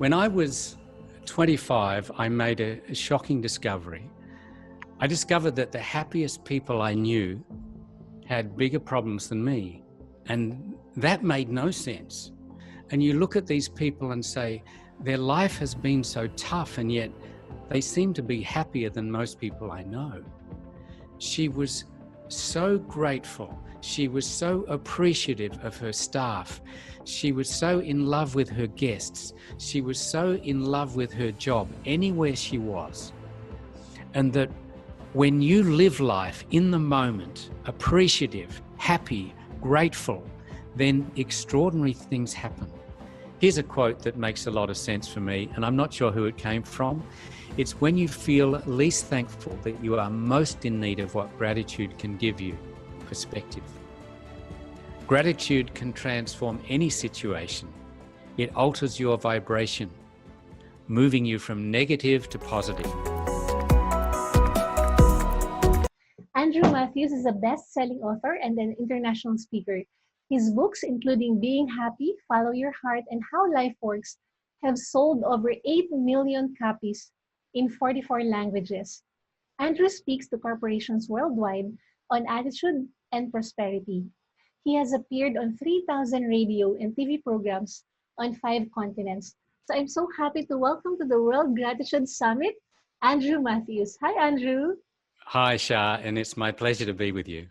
When I was 25, I made a shocking discovery. I discovered that the happiest people I knew had bigger problems than me. And that made no sense. And you look at these people and say, their life has been so tough, and yet they seem to be happier than most people I know. She was so grateful. She was so appreciative of her staff. She was so in love with her guests. She was so in love with her job, anywhere she was. And that when you live life in the moment, appreciative, happy, grateful, then extraordinary things happen. Here's a quote that makes a lot of sense for me, and I'm not sure who it came from. It's when you feel least thankful that you are most in need of what gratitude can give you, perspective. Gratitude can transform any situation. It alters your vibration, moving you from negative to positive. Andrew Matthews is a best-selling author and an international speaker. His books, including Being Happy, Follow Your Heart, and How Life Works, have sold over 8 million copies in 44 languages. Andrew speaks to corporations worldwide on attitude and prosperity. He has appeared on 3,000 radio and TV programs on 5 continents. So I'm so happy to welcome to the World Gratitude Summit, Andrew Matthews. Hi, Andrew. Hi, Shah, and it's my pleasure to be with you.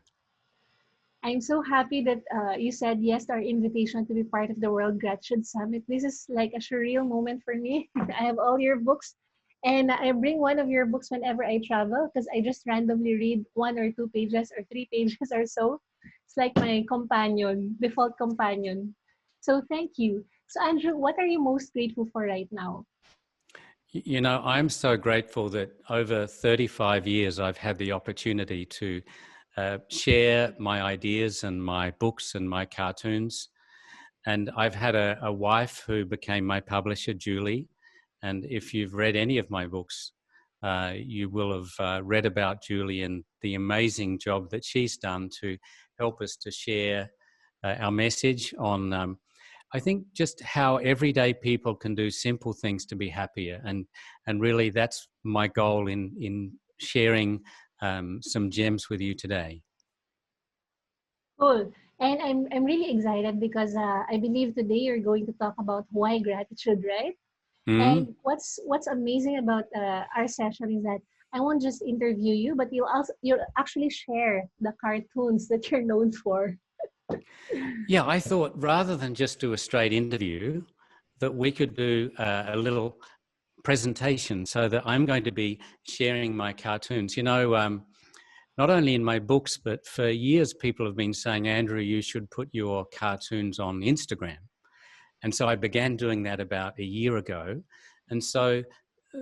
I'm so happy that you said yes to our invitation to be part of the World Gratitude Summit. This is like a surreal moment for me. I have all your books, and I bring one of your books whenever I travel because I just randomly read 1 or 2 pages or 3 pages or so. It's like my companion, default companion. So thank you. So Andrew, what are you most grateful for right now? You know, I'm so grateful that over 35 years I've had the opportunity to share my ideas and my books and my cartoons. And I've had a wife who became my publisher, Julie. And if you've read any of my books, you will have read about Julie and the amazing job that she's done to help us to share our message on, I think, just how everyday people can do simple things to be happier. And really that's my goal in sharing some gems with you today. Cool. And I'm really excited because I believe today you're going to talk about why gratitude, right? Mm-hmm. And what's amazing about our session is that I won't just interview you, but you'll actually share the cartoons that you're known for. Yeah, I thought rather than just do a straight interview, that we could do a little presentation, so that I'm going to be sharing my cartoons. You know, not only in my books, but for years people have been saying, Andrew, you should put your cartoons on Instagram. And so I began doing that about a year ago. And so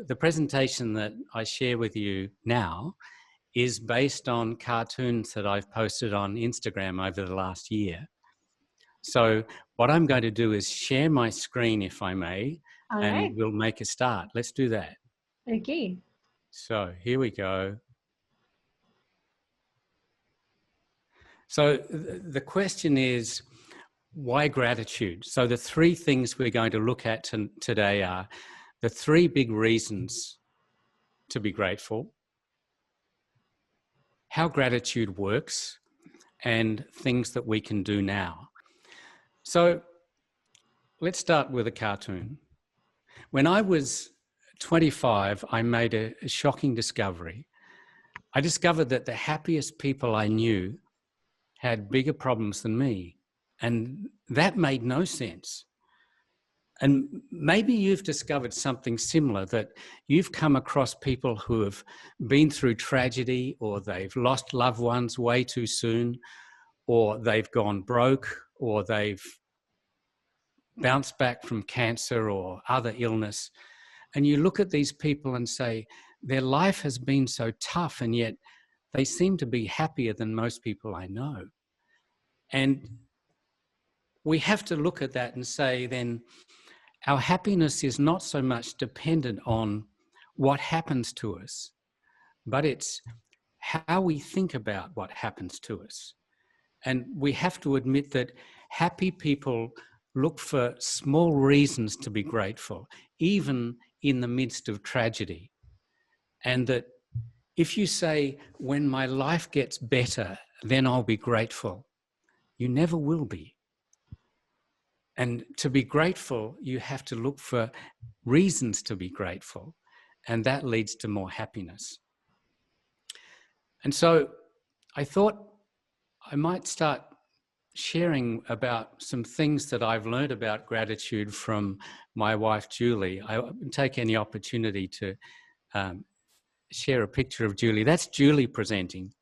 the presentation that I share with you now is based on cartoons that I've posted on Instagram over the last year. So what I'm going to do is share my screen, if I may, All and right. we'll make a start. Let's do that. Okay. So here we go. So the question is, why gratitude? So the 3 things we're going to look at today are the 3 big reasons to be grateful, how gratitude works, and things that we can do now. So let's start with a cartoon. When I was 25, I made a shocking discovery. I discovered that the happiest people I knew had bigger problems than me. And that made no sense. And maybe you've discovered something similar, that you've come across people who have been through tragedy, or they've lost loved ones way too soon, or they've gone broke, or they've bounced back from cancer or other illness. And you look at these people and say, their life has been so tough, and yet they seem to be happier than most people I know. And we have to look at that and say, then, our happiness is not so much dependent on what happens to us, but it's how we think about what happens to us. And we have to admit that happy people look for small reasons to be grateful, even in the midst of tragedy. And that if you say, when my life gets better, then I'll be grateful, you never will be. And to be grateful, you have to look for reasons to be grateful, and that leads to more happiness. And so I thought I might start sharing about some things that I've learned about gratitude from my wife, Julie. I won't take any opportunity to share a picture of Julie. That's Julie presenting.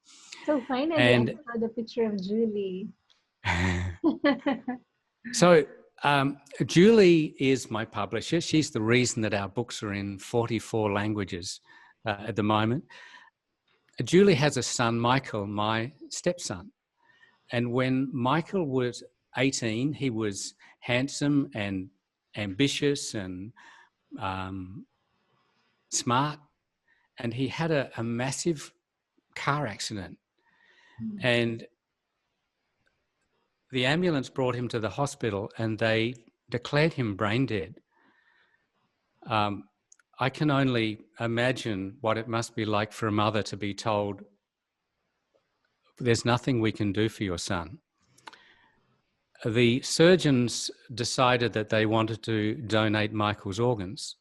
So finally, I saw the picture of Julie. So Julie is my publisher. She's the reason that our books are in 44 languages at the moment. Julie has a son, Michael, my stepson. And when Michael was 18, he was handsome and ambitious and smart. And he had a massive car accident. And the ambulance brought him to the hospital and they declared him brain dead. I can only imagine what it must be like for a mother to be told, there's nothing we can do for your son. The surgeons decided that they wanted to donate Michael's organs.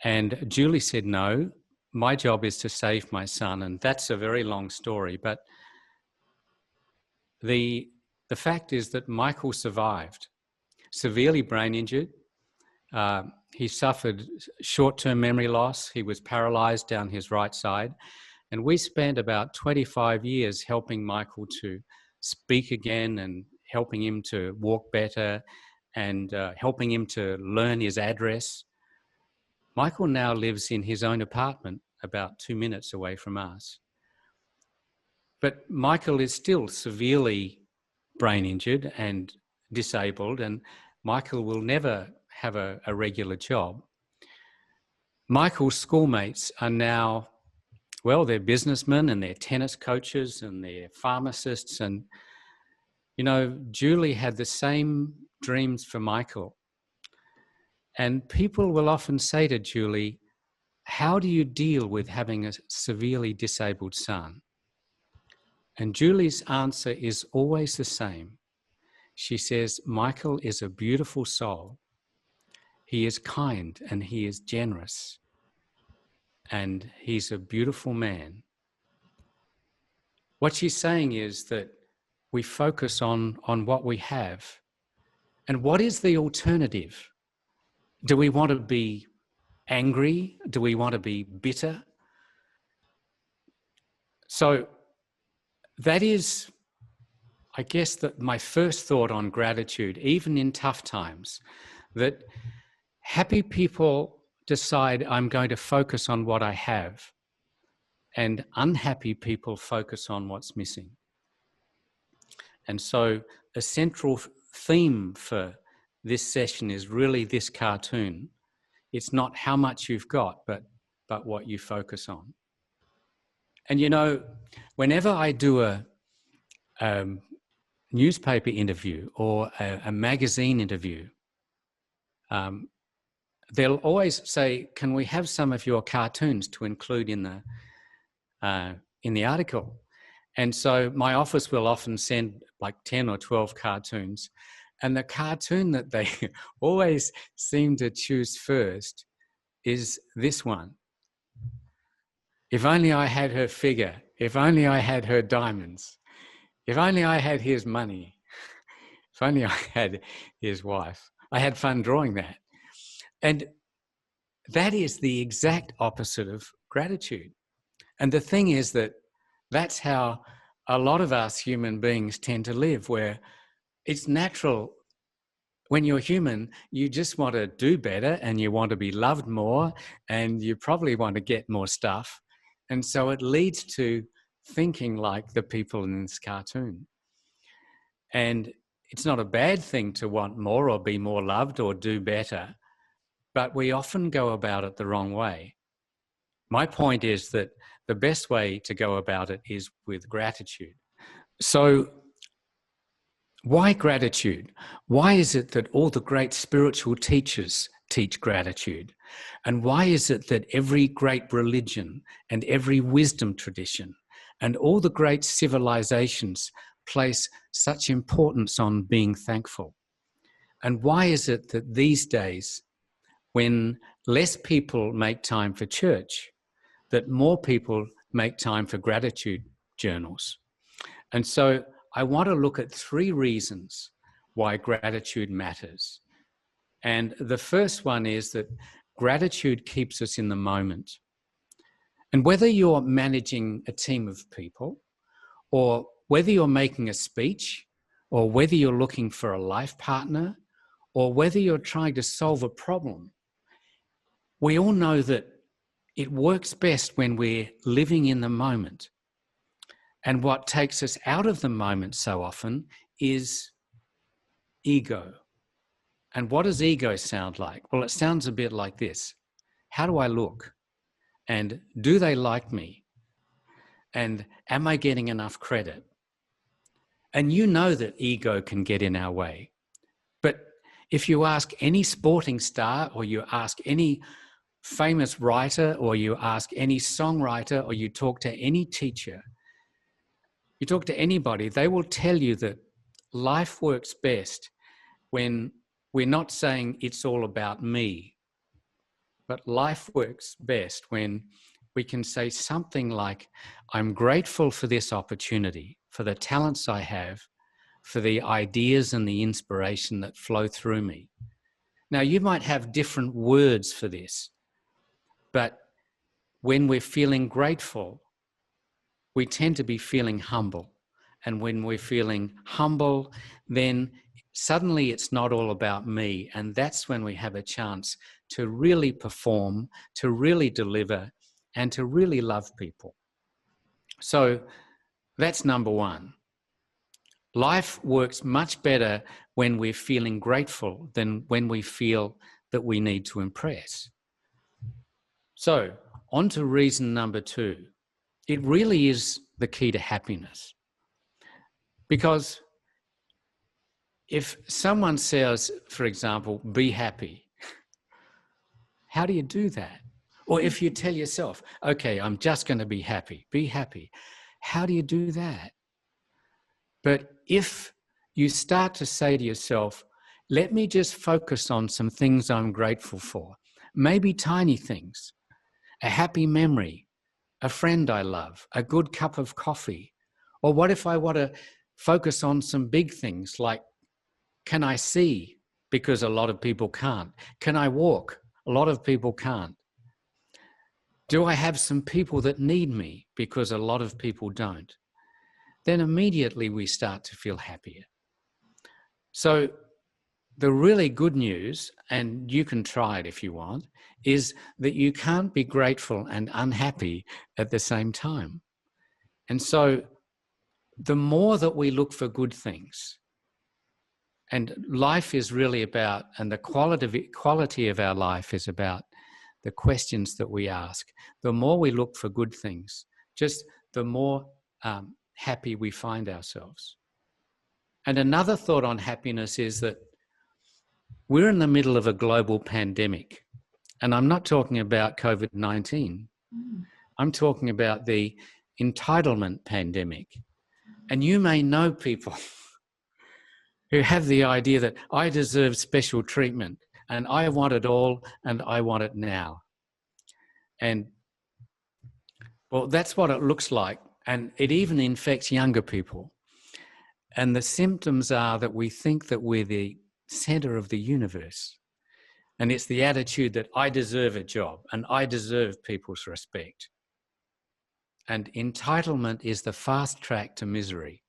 And Julie said, no, my job is to save my son. And that's a very long story. But the fact is that Michael survived, severely brain injured. He suffered short-term memory loss. He was paralyzed down his right side. And we spent about 25 years helping Michael to speak again and helping him to walk better and helping him to learn his address. Michael now lives in his own apartment about 2 minutes away from us. But Michael is still severely brain injured and disabled, and Michael will never have a regular job. Michael's schoolmates are now, well, they're businessmen and they're tennis coaches and they're pharmacists. And, you know, Julie had the same dreams for Michael. And people will often say to Julie, how do you deal with having a severely disabled son? And Julie's answer is always the same. She says, Michael is a beautiful soul. He is kind and he is generous. And he's a beautiful man. What she's saying is that we focus on what we have. And what is the alternative? Do we want to be angry? Do we want to be bitter? So that is, I guess, that my first thought on gratitude, even in tough times, that happy people decide I'm going to focus on what I have, and unhappy people focus on what's missing. And so a central theme for this session is really this cartoon. It's not how much you've got, but what you focus on. And you know, whenever I do a newspaper interview or a magazine interview, they'll always say, can we have some of your cartoons to include in the article? And so my office will often send like 10 or 12 cartoons. And the cartoon that they always seem to choose first is this one. If only I had her figure. If only I had her diamonds. If only I had his money. If only I had his wife. I had fun drawing that. And that is the exact opposite of gratitude. And the thing is that that's how a lot of us human beings tend to live, where it's natural. When you're human, you just want to do better and you want to be loved more and you probably want to get more stuff. And so it leads to thinking like the people in this cartoon. And it's not a bad thing to want more or be more loved or do better, but we often go about it the wrong way. My point is that the best way to go about it is with gratitude. So Why gratitude? Why is it that all the great spiritual teachers teach gratitude? And why is it that every great religion and every wisdom tradition and all the great civilizations place such importance on being thankful? And why is it that these days, when less people make time for church, that more people make time for gratitude journals? And so I want to look at 3 reasons why gratitude matters. And the first one is that gratitude keeps us in the moment. And whether you're managing a team of people, or whether you're making a speech, or whether you're looking for a life partner, or whether you're trying to solve a problem, we all know that it works best when we're living in the moment. And what takes us out of the moment so often is ego. And what does ego sound like? Well, it sounds a bit like this. How do I look? And do they like me? And am I getting enough credit? And you know that ego can get in our way. But if you ask any sporting star, or you ask any famous writer, or you ask any songwriter, or you talk to any teacher, you talk to anybody, they will tell you that life works best when we're not saying it's all about me, but life works best when we can say something like, I'm grateful for this opportunity, for the talents I have, for the ideas and the inspiration that flow through me. Now, you might have different words for this, but when we're feeling grateful, we tend to be feeling humble. And when we're feeling humble, then suddenly it's not all about me. And that's when we have a chance to really perform, to really deliver, and to really love people. So that's number 1. Life works much better when we're feeling grateful than when we feel that we need to impress. So on to reason number 2. It really is the key to happiness. Because if someone says, for example, be happy, how do you do that? Or if you tell yourself, okay, I'm just going to be happy, how do you do that? But if you start to say to yourself, let me just focus on some things I'm grateful for, maybe tiny things, a happy memory, a friend I love, a good cup of coffee. Or what if I want to focus on some big things like, can I see? Because a lot of people can't. Can I walk? A lot of people can't. Do I have some people that need me? Because a lot of people don't. Then immediately we start to feel happier. So the really good news, and you can try it if you want, is that you can't be grateful and unhappy at the same time. And so the more that we look for good things, and life is really about, and the quality of our life is about the questions that we ask. The more we look for good things, just the more happy we find ourselves. And another thought on happiness is that we're in the middle of a global pandemic. And I'm not talking about COVID-19. I'm talking about the entitlement pandemic. And you may know people who have the idea that I deserve special treatment and I want it all and I want it now. And well, that's what it looks like. And it even infects younger people. And the symptoms are that we think that we're the center of the universe. And it's the attitude that I deserve a job and I deserve people's respect. And entitlement is the fast track to misery.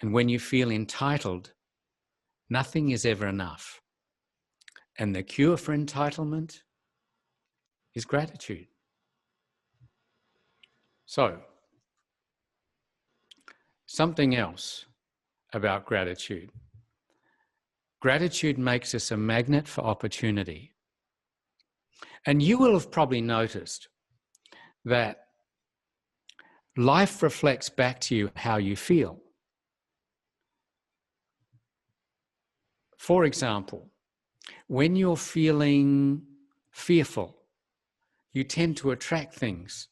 And when you feel entitled, nothing is ever enough. And the cure for entitlement is gratitude. So, something else about gratitude. Gratitude makes us a magnet for opportunity. And you will have probably noticed that life reflects back to you how you feel. For example, when you're feeling fearful, you tend to attract things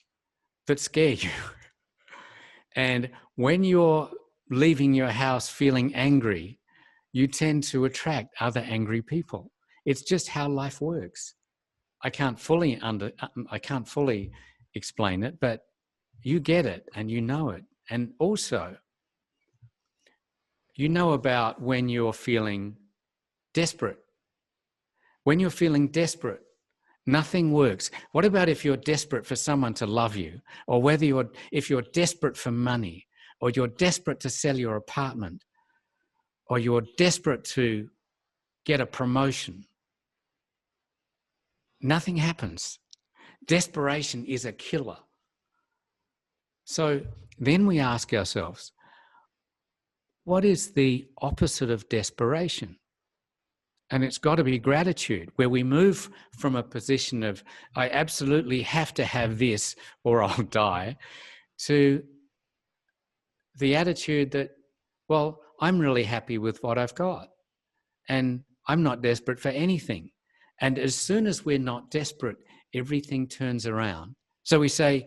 that scare you. And when you're leaving your house feeling angry, you tend to attract other angry people. It's just how life works. I can't fully explain it, but you get it and you know it. And also, you know about when you're feeling desperate. When you're feeling desperate, nothing works. What about if you're desperate for someone to love you, or if you're desperate for money, or you're desperate to sell your apartment, or you're desperate to get a promotion? Nothing happens. Desperation is a killer. So then we ask ourselves, what is the opposite of desperation? And it's got to be gratitude, where we move from a position of, I absolutely have to have this or I'll die, to the attitude that, well, I'm really happy with what I've got and I'm not desperate for anything. And as soon as we're not desperate, everything turns around. So we say,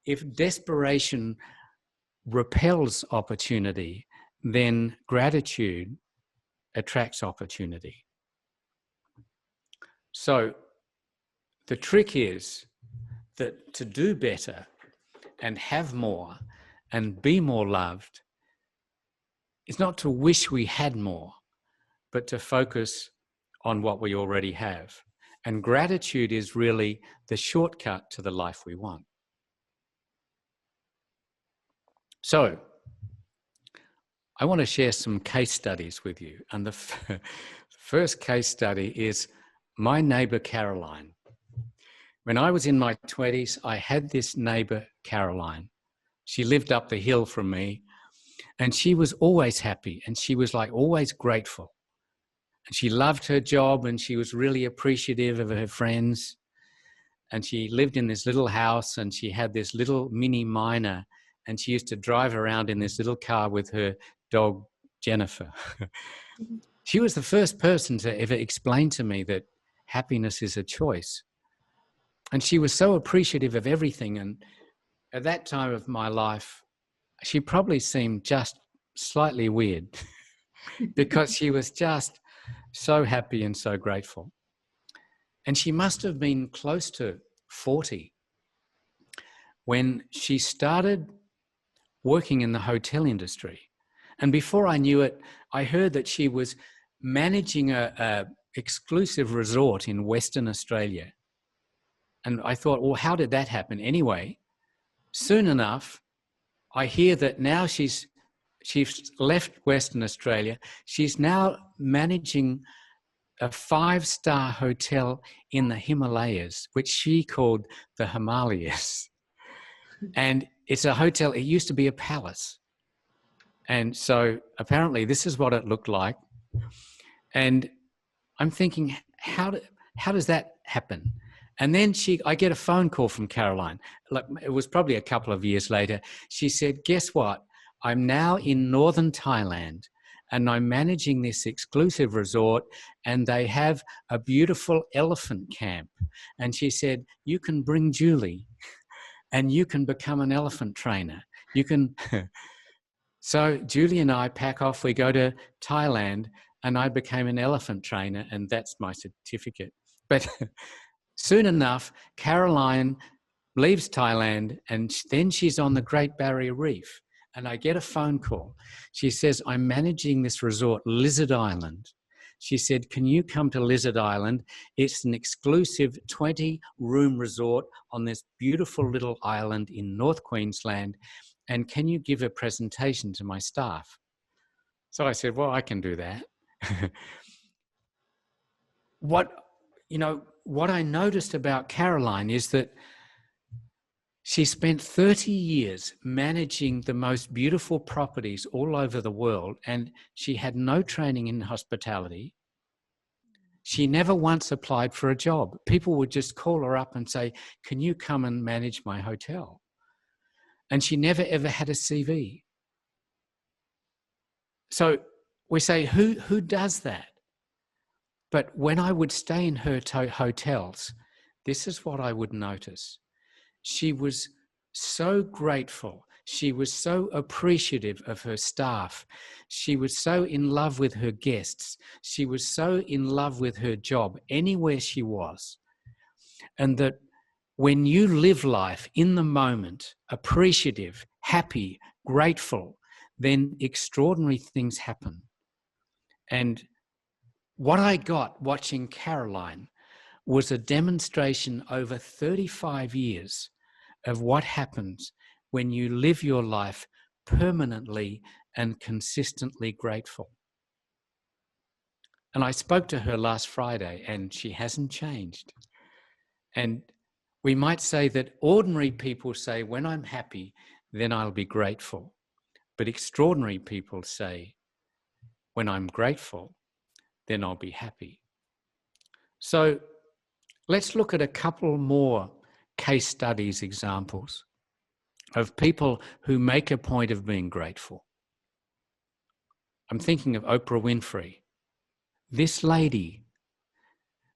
if desperation repels opportunity, then gratitude attracts opportunity. So the trick is that to do better and have more and be more loved is not to wish we had more, but to focus on what we already have. And gratitude is really the shortcut to the life we want. So I want to share some case studies with you. And the first case study is my neighbor, Caroline. When I was in my 20s, I had this neighbor, Caroline. She lived up the hill from me, and she was always happy, and she was like always grateful. And she loved her job, and she was really appreciative of her friends. And she lived in this little house, and she had this little mini miner, and she used to drive around in this little car with her dog, Jennifer. She was the first person to ever explain to me that happiness is a choice. And she was so appreciative of everything. And at that time of my life, she probably seemed just slightly weird because she was just so happy and so grateful. And she must have been close to 40 when she started working in the hotel industry. And before I knew it, I heard that she was managing a exclusive resort in Western Australia. And I thought, well, how did that happen? Anyway, soon enough, I hear that now she's left Western Australia. She's now managing a 5-star hotel in the Himalayas, which she called the Himalayas. And it's a hotel, it used to be a palace. And so apparently this is what it looked like. And I'm thinking, how does that happen? And then I get a phone call from Caroline. Like, it was probably a couple of years later. She said, guess what? I'm now in northern Thailand and I'm managing this exclusive resort, and they have a beautiful elephant camp. And she said, you can bring Julie and you can become an elephant trainer. You can. So Julie and I pack off, we go to Thailand, and I became an elephant trainer, and that's my certificate. But soon enough, Caroline leaves Thailand, and then she's on the Great Barrier Reef. And I get a phone call. She says, I'm managing this resort, Lizard Island. She said, can you come to Lizard Island? It's an exclusive 20-room resort on this beautiful little island in North Queensland. And can you give a presentation to my staff? So I said, well, I can do that. What I noticed about Caroline is that she spent 30 years managing the most beautiful properties all over the world, and she had no training in hospitality. She never once applied for a job. People would just call her up and say, can you come and manage my hotel? And she never ever had a CV. So we say, who does that? But when I would stay in her hotels, this is what I would notice. She was so grateful. She was so appreciative of her staff. She was so in love with her guests. She was so in love with her job anywhere she was. And that when you live life in the moment, appreciative, happy, grateful, then extraordinary things happen. And what I got watching Caroline was a demonstration over 35 years of what happens when you live your life permanently and consistently grateful. And I spoke to her last Friday, and she hasn't changed. And we might say that ordinary people say, when I'm happy, then I'll be grateful. But extraordinary people say, when I'm grateful, then I'll be happy. So let's look at a couple more case studies, examples of people who make a point of being grateful. I'm thinking of Oprah Winfrey. This lady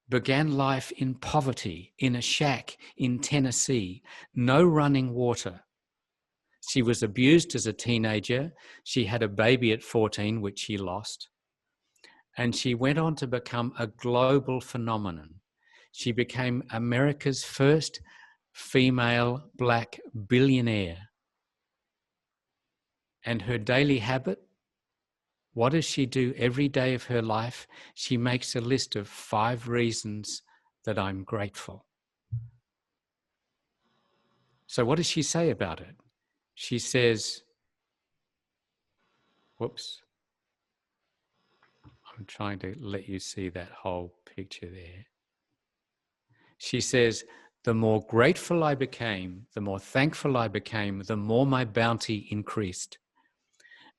began life in poverty, in a shack in Tennessee, no running water. She was abused as a teenager. She had a baby at 14, which she lost. And she went on to become a global phenomenon. She became America's first female black billionaire. And her daily habit, what does she do every day of her life? She makes a list of 5 reasons that I'm grateful. So what does she say about it? She says, whoops, I'm trying to let you see that whole picture there. She says, the more grateful I became, the more thankful I became, the more my bounty increased.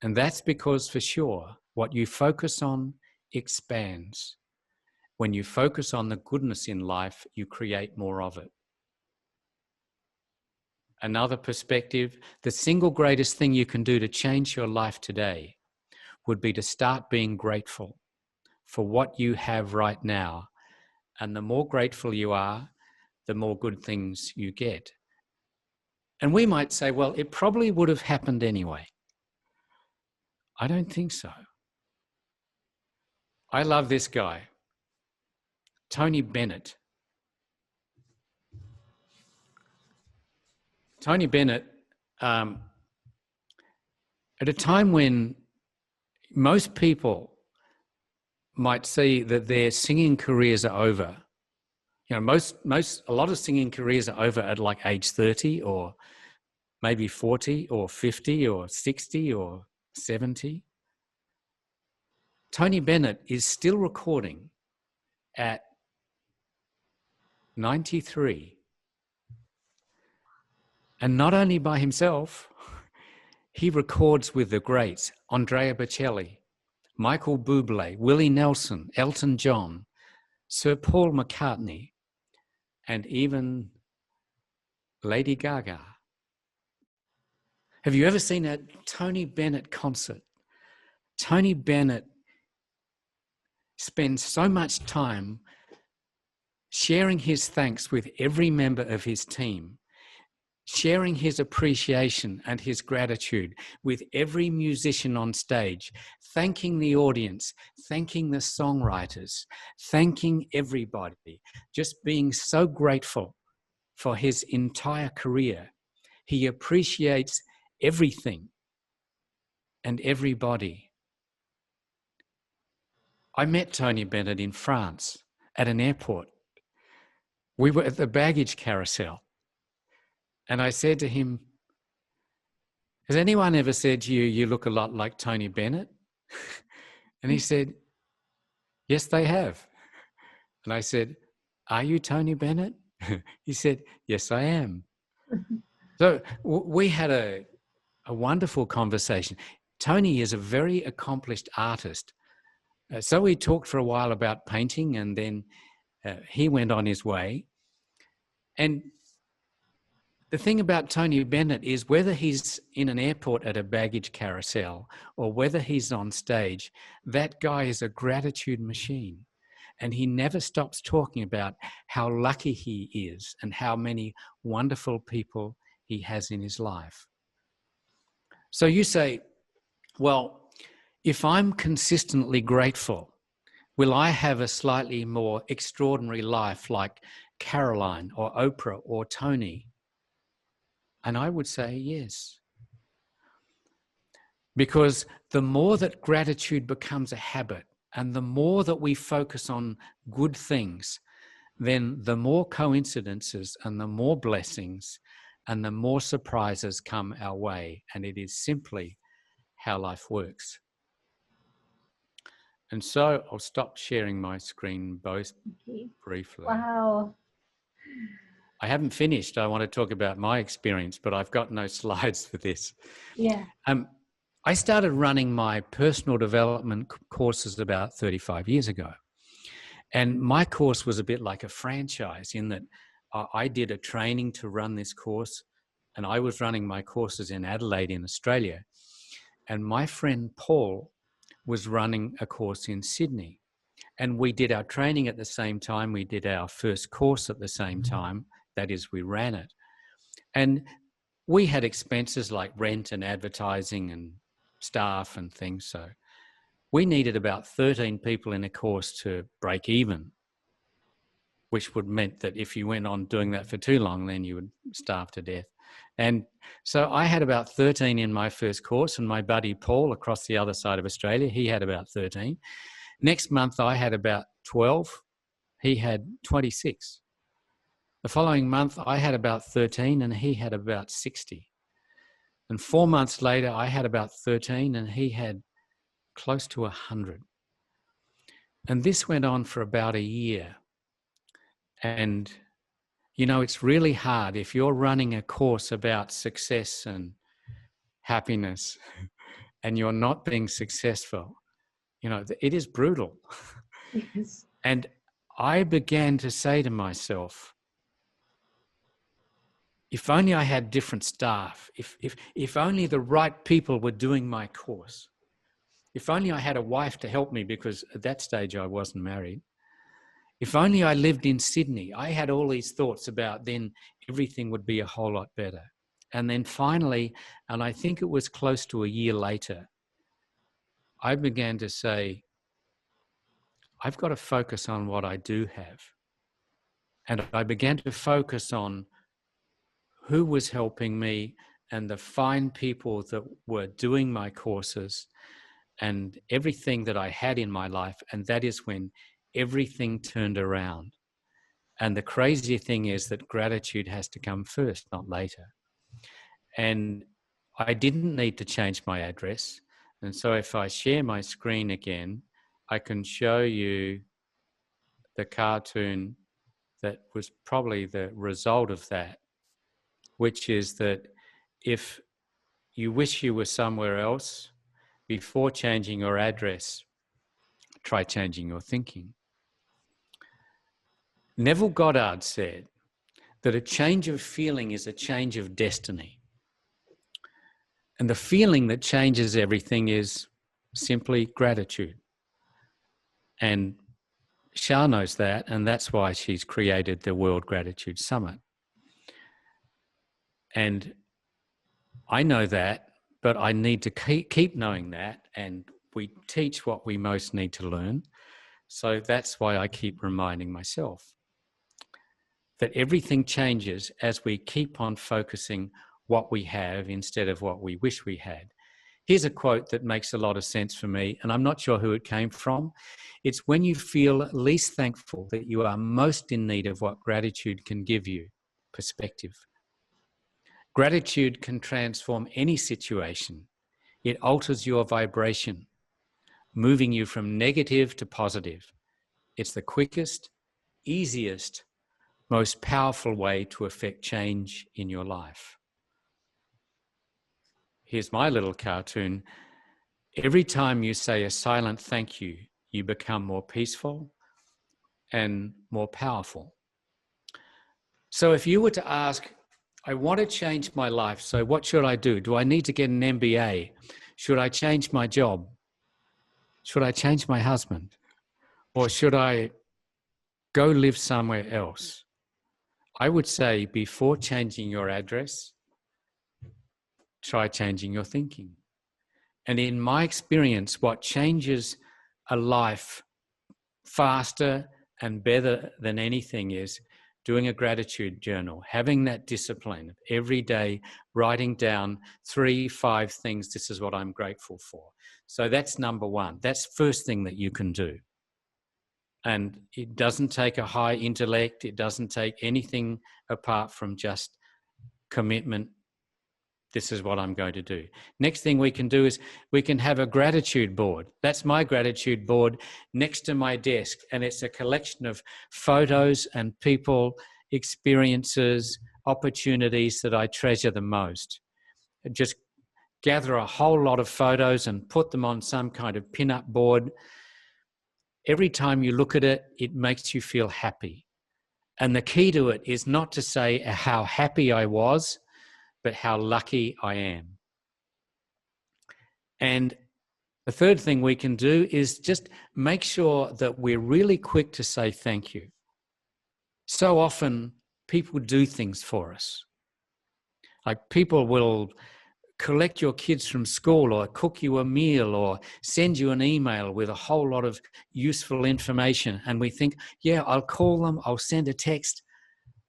And that's because, for sure, what you focus on expands. When you focus on the goodness in life, you create more of it. Another perspective, the single greatest thing you can do to change your life today would be to start being grateful for what you have right now. And the more grateful you are, the more good things you get. And we might say, well, it probably would have happened anyway. I don't think so. I love this guy, Tony Bennett. Tony Bennett, at a time when most people might see that their singing careers are over. You know, a lot of singing careers are over at like age 30 or maybe 40 or 50 or 60 or 70. Tony Bennett is still recording at 93. And not only by himself, he records with the greats, Andrea Bocelli, Michael Bublé, Willie Nelson, Elton John, Sir Paul McCartney, and even Lady Gaga. Have you ever seen a Tony Bennett concert? Tony Bennett spends so much time sharing his thanks with every member of his team, sharing his appreciation and his gratitude with every musician on stage, thanking the audience, thanking the songwriters, thanking everybody, just being so grateful for his entire career. He appreciates everything and everybody. I met Tony Bennett in France at an airport. We were at the baggage carousel. And I said to him, has anyone ever said to you, you look a lot like Tony Bennett? And he said, yes, they have. And I said, are you Tony Bennett? He said, yes, I am. So we had a wonderful conversation. Tony is a very accomplished artist. So we talked for a while about painting, and then he went on his way. And the thing about Tony Bennett is whether he's in an airport at a baggage carousel or whether he's on stage, that guy is a gratitude machine. And he never stops talking about how lucky he is and how many wonderful people he has in his life. So you say, well, if I'm consistently grateful, will I have a slightly more extraordinary life like Caroline or Oprah or Tony? And I would say yes. Because the more that gratitude becomes a habit and the more that we focus on good things, then the more coincidences and the more blessings and the more surprises come our way. And it is simply how life works. And so I'll stop sharing my screen both briefly. Wow. I haven't finished. I want to talk about my experience, but I've got no slides for this. Yeah. I started running my personal development courses about 35 years ago. And my course was a bit like a franchise in that I did a training to run this course, and I was running my courses in Adelaide in Australia. And my friend Paul was running a course in Sydney. And we did our training at the same time. We did our first course at the same time. That is, we ran it. And we had expenses like rent and advertising and staff and things. So we needed about 13 people in a course to break even, which would meant that if you went on doing that for too long, then you would starve to death. And so I had about 13 in my first course, and my buddy Paul across the other side of Australia, he had about 13. Next month, I had about 12. He had 26. The following month, I had about 13 and he had about 60. And 4 months later, I had about 13 and he had close to 100. And this went on for about a year. And, you know, it's really hard if you're running a course about success and happiness and you're not being successful. You know, it is brutal. Yes. And I began to say to myself, if only I had different staff, if only the right people were doing my course, if only I had a wife to help me, because at that stage I wasn't married, if only I lived in Sydney, I had all these thoughts about then everything would be a whole lot better. And then finally, and I think it was close to a year later, I began to say, I've got to focus on what I do have. And I began to focus on who was helping me and the fine people that were doing my courses and everything that I had in my life. And that is when everything turned around. And the crazy thing is that gratitude has to come first, not later. And I didn't need to change my address. And so if I share my screen again, I can show you the cartoon that was probably the result of that, which is that if you wish you were somewhere else, before changing your address, try changing your thinking. Neville Goddard said that a change of feeling is a change of destiny. And the feeling that changes everything is simply gratitude. And Shah knows that, and that's why she's created the World Gratitude Summit. And I know that, but I need to keep knowing that, and we teach what we most need to learn. So that's why I keep reminding myself that everything changes as we keep on focusing what we have instead of what we wish we had. Here's a quote that makes a lot of sense for me, and I'm not sure who it came from. It's when you feel least thankful that you are most in need of what gratitude can give you, perspective. Gratitude can transform any situation. It alters your vibration, moving you from negative to positive. It's the quickest, easiest, most powerful way to affect change in your life. Here's my little cartoon. Every time you say a silent thank you, you become more peaceful and more powerful. So if you were to ask, I want to change my life, so what should I do? Do I need to get an MBA? Should I change my job? Should I change my husband? Or should I go live somewhere else. I would say before changing your address, try changing your thinking. And in my experience, what changes a life faster and better than anything is doing a gratitude journal, having that discipline every day, writing down 3, 5 things. This is what I'm grateful for. So that's number one. That's the first thing that you can do. And it doesn't take a high intellect. It doesn't take anything apart from just commitment. This is what I'm going to do. Next thing we can do is we can have a gratitude board. That's my gratitude board next to my desk. And it's a collection of photos and people, experiences, opportunities that I treasure the most. Just gather a whole lot of photos and put them on some kind of pin-up board. Every time you look at it, it makes you feel happy. And the key to it is not to say how happy I was, but how lucky I am. And the third thing we can do is just make sure that we're really quick to say thank you. So often people do things for us. Like people will collect your kids from school or cook you a meal or send you an email with a whole lot of useful information. And we think, yeah, I'll call them, I'll send a text,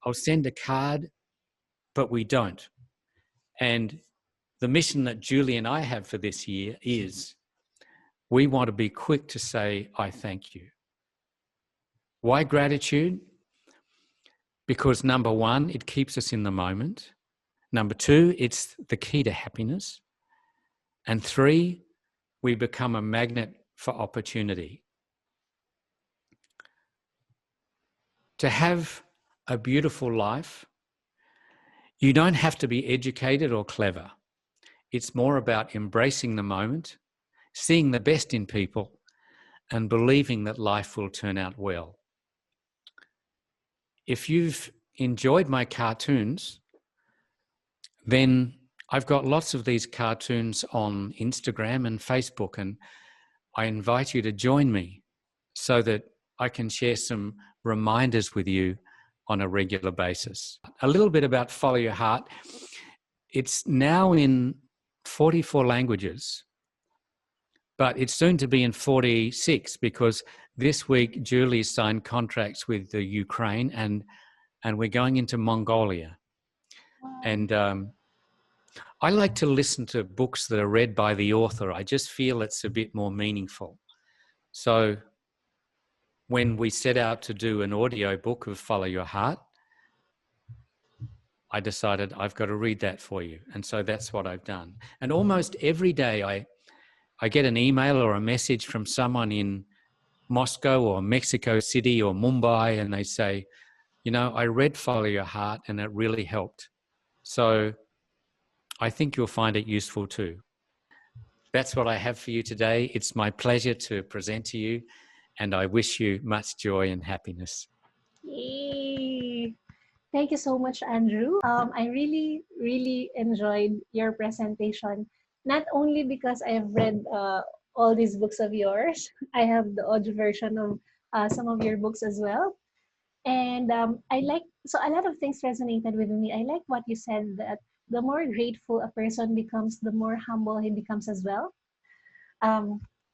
I'll send a card, but we don't. And the mission that Julie and I have for this year is we want to be quick to say, I thank you. Why gratitude? Because number one, it keeps us in the moment. Number two, it's the key to happiness. And three, we become a magnet for opportunity. To have a beautiful life, you don't have to be educated or clever. It's more about embracing the moment, seeing the best in people, and believing that life will turn out well. If you've enjoyed my cartoons, then I've got lots of these cartoons on Instagram and Facebook, and I invite you to join me so that I can share some reminders with you on a regular basis. A little bit about Follow Your Heart. It's now in 44 languages, but it's soon to be in 46 because this week Julie signed contracts with the Ukraine and we're going into Mongolia. Wow. And I like to listen to books that are read by the author. I just feel it's a bit more meaningful. So when we set out to do an audio book of Follow Your Heart, I decided I've got to read that for you. And so that's what I've done. And almost every day I get an email or a message from someone in Moscow or Mexico City or Mumbai, and they say, you know, I read Follow Your Heart and it really helped. So I think you'll find it useful too. That's what I have for you today. It's my pleasure to present to you, and I wish you much joy and happiness. Yay! Thank you so much, Andrew. I really, really enjoyed your presentation. Not only because I have read all these books of yours, I have the audio version of some of your books as well. And so a lot of things resonated with me. I like what you said, that the more grateful a person becomes, the more humble he becomes as well.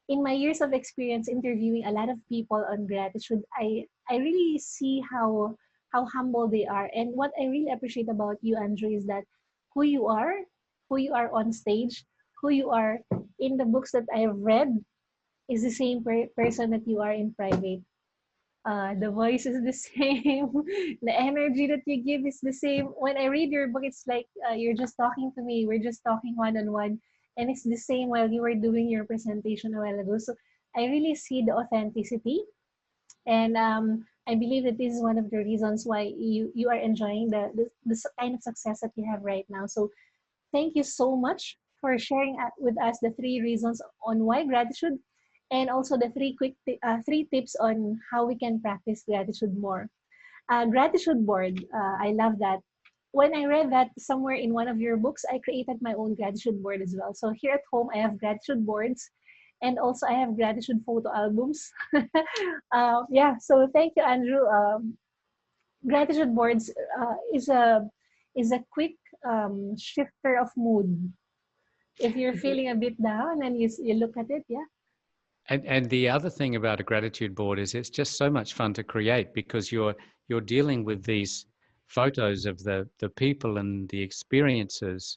In my years of experience interviewing a lot of people on gratitude, I really see how humble they are. And what I really appreciate about you, Andrew, is that who you are on stage, who you are in the books that I have read, is the same person that you are in private. The voice is the same. The energy that you give is the same. When I read your book, it's like you're just talking to me. We're just talking one-on-one. And it's the same while you were doing your presentation a while ago. So I really see the authenticity. And I believe that this is one of the reasons why you are enjoying the kind of success that you have right now. So thank you so much for sharing with us the 3 reasons on why gratitude, and also the 3 tips on how we can practice gratitude more. Gratitude board, I love that. When I read that somewhere in one of your books, I created my own gratitude board as well. So here at home, I have gratitude boards, And also, I have gratitude photo albums. Yeah, so thank you, Andrew. Gratitude boards is a quick shifter of mood. If you're feeling a bit down and you look at it, yeah. And the other thing about a gratitude board is it's just so much fun to create, because you're dealing with these photos of the people and the experiences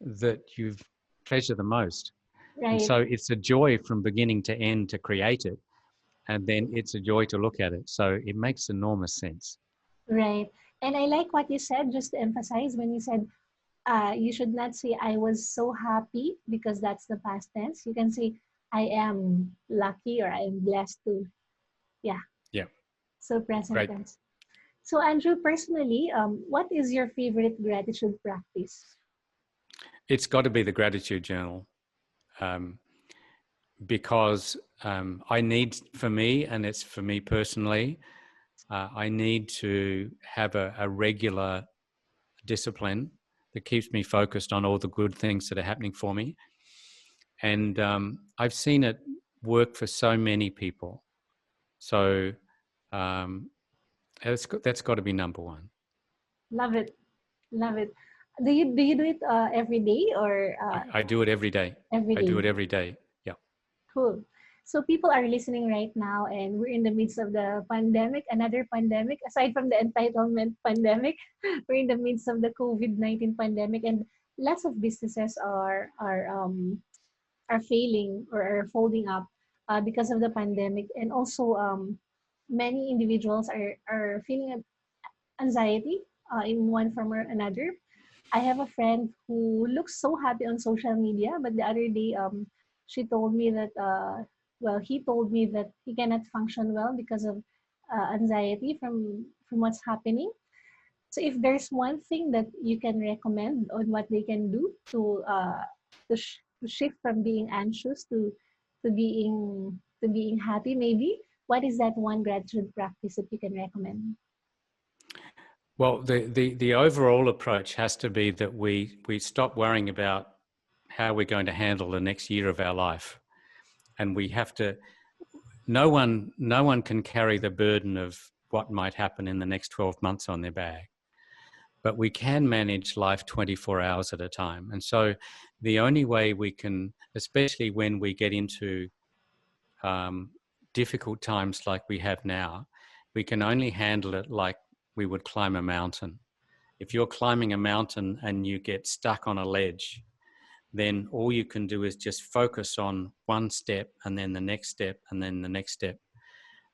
that you've treasure the most. And Right, so it's a joy from beginning to end to create it, and then it's a joy to look at it. So it makes enormous sense. right. And I like what you said, just to emphasize when you said you should not say I was so happy, because that's the past tense. You can say I am lucky or I am blessed to. Yeah, Yeah, so present great. tense. So Andrew, personally, what is your favorite gratitude practice? It's got to be the gratitude journal, um, because I need, for me, and it's for me personally, I need to have a regular discipline that keeps me focused on all the good things that are happening for me. And I've seen it work for so many people. So um, that's got to be number one. Love it, love it. Do you do it every day or I do it every day. every I do day? it every day. Yeah. Cool. So people are listening right now, and we're in the midst of the pandemic, another pandemic. Aside from the entitlement pandemic, we're in the midst of the COVID-19 pandemic, and lots of businesses are failing or are folding up because of the pandemic, and also many individuals are feeling anxiety in one form or another. I have a friend who looks so happy on social media, but the other day, she told me that, he told me that he cannot function well because of anxiety from what's happening. So, if there's one thing that you can recommend on what they can do to shift from being anxious to being happy, maybe what is that one gratitude practice that you can recommend? Well, the overall approach has to be that we stop worrying about how we're going to handle the next year of our life, and we have to. No one can carry the burden of what might happen in the next 12 months on their back, but we can manage life 24 hours at a time. And so the only way we can, especially when we get into um, difficult times like we have now, we can only handle it like we would climb a mountain. If you're climbing a mountain and you get stuck on a ledge, then all you can do is just focus on one step, and then the next step, and then the next step.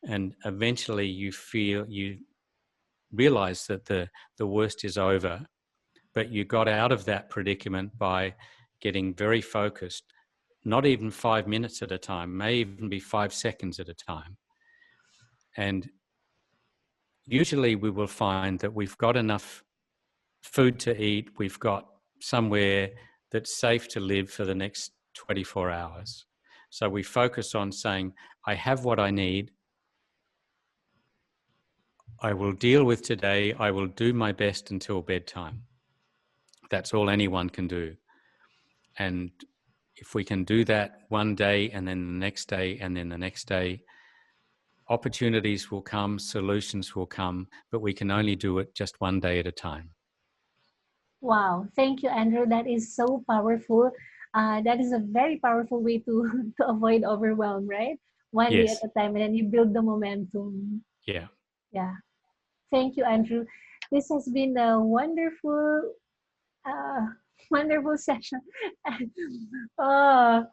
And eventually you realize that the worst is over, but you got out of that predicament by getting very focused, not even 5 minutes at a time, may even be 5 seconds at a time. And usually we will find that we've got enough food to eat, we've got somewhere that's safe to live for the next 24 hours. So we focus on saying, I have what I need. I will deal with today. I will do my best until bedtime. That's all anyone can do. And if we can do that one day, and then the next day, and then the next day, opportunities will come, solutions will come, but we can only do it just one day at a time. Wow, thank you, Andrew. That is so powerful. That is a very powerful way to to avoid overwhelm, right? One day at Yes. a time, and then you build the momentum. Yeah. Yeah. Thank you, Andrew. This has been a wonderful, uh, wonderful session. Oh,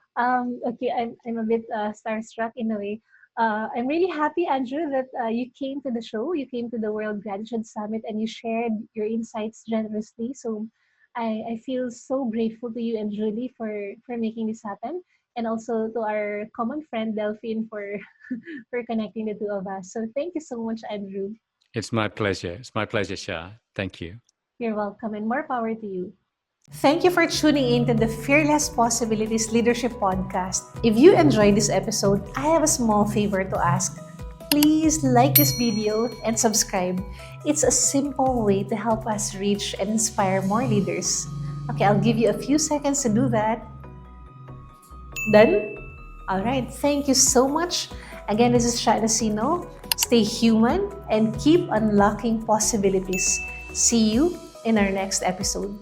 okay. I'm a bit starstruck in a way. I'm really happy, Andrew, that you came to the show. You came to the World Gratitude Summit, and you shared your insights generously. So, I feel so grateful to you and Julie for making this happen, and also to our common friend Delphine for for connecting the two of us. So, thank you so much, Andrew. It's my pleasure. It's my pleasure, Shah. Thank you. You're welcome, and more power to you. Thank you for tuning in to the Fearless Possibilities Leadership Podcast. If you enjoyed this episode, I have a small favor to ask. Please like this video and subscribe. It's a simple way to help us reach and inspire more leaders. Okay, I'll give you a few seconds to do that. Done? All right. Thank you so much. Again, this is Nacino. Stay human and keep unlocking possibilities. See you in our next episode.